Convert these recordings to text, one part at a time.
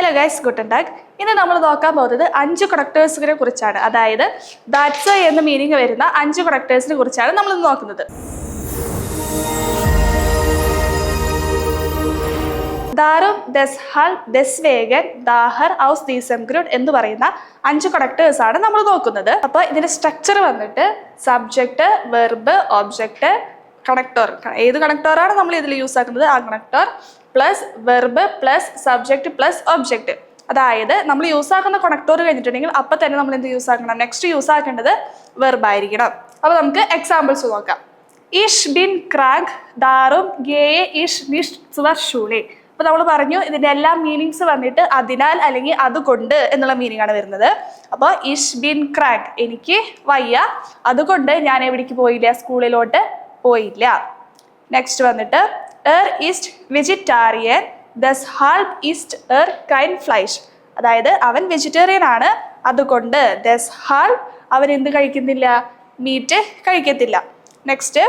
Hello guys, Guten tag. ഇന്ന് നമ്മൾ നോക്കാൻ പോകുന്നത് 5 കണക്ടേഴ്സിനെ കുറിച്ചാണ്. അതായത് ദാറ്റ്സ് വൈ എന്ന മീനിങ് വരുന്ന 5 കണക്ടേഴ്സിനെ കുറിച്ചാണ് നമ്മൾ ഇന്ന് നോക്കുന്നത്. ദാറും ദസ്ഹാൽ ദസ്വേഗൻ ദാഹർ ഔസ് ദീസം ഗ്രൂഡ് എന്ന് പറയുന്ന 5 കണക്ടേഴ്സ് ആണ് നമ്മൾ നോക്കുന്നത്. അപ്പോൾ ഇതിന്റെ സ്ട്രക്ചർ വന്നിട്ട് സബ്ജക്റ്റ്, വെർബ്, ഒബ്ജക്റ്റ്, കണക്ടർ. ഏത് കണക്ടറാണ് നമ്മൾ ഇതിൽ യൂസ് ആക്കുന്നത് ആ connector plus verb plus subject plus object. അതായത് നമ്മൾ യൂസ് ആക്കുന്ന കണക്ടർ കഴിഞ്ഞിട്ടുണ്ടെങ്കിൽ അപ്പം തന്നെ നമ്മൾ എന്ത് യൂസ് ആക്കണം? നെക്സ്റ്റ് യൂസ് ആക്കേണ്ടത് വെർബ് ആയിരിക്കണം. അപ്പോൾ നമുക്ക് എക്സാമ്പിൾസ് നോക്കാം. ഇഷ് ബിൻ ക്രാഗ് ദാറും ഗേയെ ഇഷ് നിഷ് സുവർ ഷൂളെ. അപ്പോൾ നമ്മൾ പറഞ്ഞു ഇതിൻ്റെ എല്ലാ മീനിങ്സ് വന്നിട്ട് അതിനാൽ അല്ലെങ്കിൽ അതുകൊണ്ട് എന്നുള്ള മീനിങ് ആണ് വരുന്നത്. അപ്പോൾ ഇഷ് ബിൻ ക്രാഗ്, എനിക്ക് വയ്യ, അതുകൊണ്ട് ഞാൻ എവിടേക്ക് പോയില്ല? സ്കൂളിലോട്ട് പോയില്ല. നെക്സ്റ്റ് വന്നിട്ട് ഈസ്റ്റ് വെജിറ്റേറിയൻ ദസ്ഹാൽബ് ഈസ്റ്റ് കൈൻ ഫ്ലൈഷ്. അതായത് അവൻ വെജിറ്റേറിയൻ ആണ്, അതുകൊണ്ട് ദസ്ഹാൽബ് അവൻ എന്ത് കഴിക്കുന്നില്ല? മീറ്റ് കഴിക്കത്തില്ല. നെക്സ്റ്റ്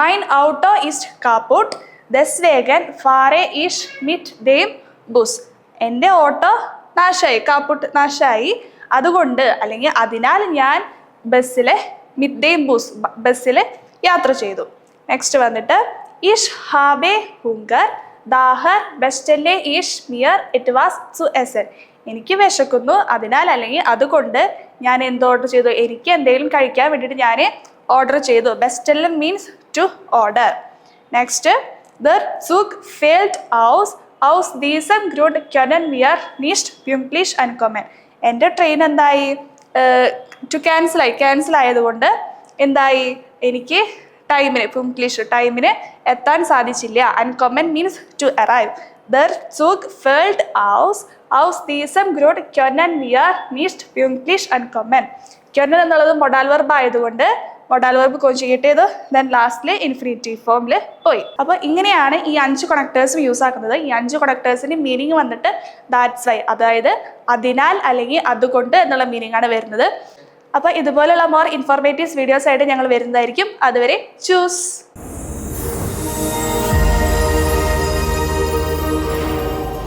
മൈൻ ഔട്ടോ ഈസ്റ്റ് കാപ്പൂട്ട് ദസ്വേഗൻ ഫാറെ ഈഷ് മിറ്റ് ദേം ബുസ്. എൻ്റെ ഓട്ടോ നാശായി, കാപ്പൂട്ട് നാശായി, അതുകൊണ്ട് അല്ലെങ്കിൽ അതിനാൽ ഞാൻ മിറ്റ് ദേം ബുസ് ബസ്സിൽ യാത്ര ചെയ്തു. നെക്സ്റ്റ് വന്നിട്ട് ഇഷ് ഹാബെ ഹുങ്കർ ദാഹർ ബെസ്റ്റലെ ഈഷ് മിയർ ഇറ്റ് വാസ് ടു എസൻ. എനിക്ക് വിശക്കുന്നു, അതിനാൽ അല്ലെങ്കിൽ അതുകൊണ്ട് ഞാൻ എന്ത് ഓർഡർ ചെയ്തു? എനിക്ക് എന്തെങ്കിലും കഴിക്കാൻ വേണ്ടിയിട്ട് ഞാൻ ഓർഡർ ചെയ്തു. ബെസ്റ്റലെ മീൻസ് ടു ഓർഡർ. നെക്സ്റ്റ് ദർ സുഗ് ഫെൽറ്റ് ഔസ് ദീസം ഗ്രൂഡ് ക്യനൻ മിയർ നീഷ്ട് പ്യൂംപ്ലിഷ് ആൻഡ് കൊമൻ. എൻ്റെ ട്രെയിൻ എന്തായി? ക്യാൻസൽ ആയതുകൊണ്ട് എന്തായി? എനിക്ക് ടൈമിന് എത്താൻ സാധിച്ചില്ല. അൺകോമൻ മീൻസ് ടു അറൈവ്. ദർ സുഗ് ഫെൽറ്റ് ഔസ് ദീസം ഗ്രൂഡ് ക്യനൻ മിയർ നീഷ്ട് പ്യൂംപ്ലിഷ് അൺകോമൻ. ക്യനൻ എന്നുള്ളത് മൊഡാൽ വെർബ് ആയതുകൊണ്ട് മൊഡാൽ വെർബ് കോൺജുഗേറ്റ് ചെയ്തു, ദെൻ ലാസ്റ്റിൽ ഇൻഫിനിറ്റീവ് ഫോമിൽ പോയി. അപ്പോൾ ഇങ്ങനെയാണ് ഈ 5 കണക്ടേഴ്സും യൂസ് ആക്കുന്നത്. ഈ 5 കണക്ടേഴ്സിന്റെ മീനിങ് വന്നിട്ട് ദാറ്റ്സ് വൈ, അതായത് അതിനാൽ അല്ലെങ്കിൽ അതുകൊണ്ട് എന്നുള്ള മീനിങ് ആണ് വരുന്നത്. അപ്പോൾ ഇതുപോലുള്ള മോർ ഇൻഫോർമേറ്റീവ് വീഡിയോസ് ആയിട്ട് ഞങ്ങൾ വരുന്നതായിരിക്കും. അതുവരെ ചൂസ്.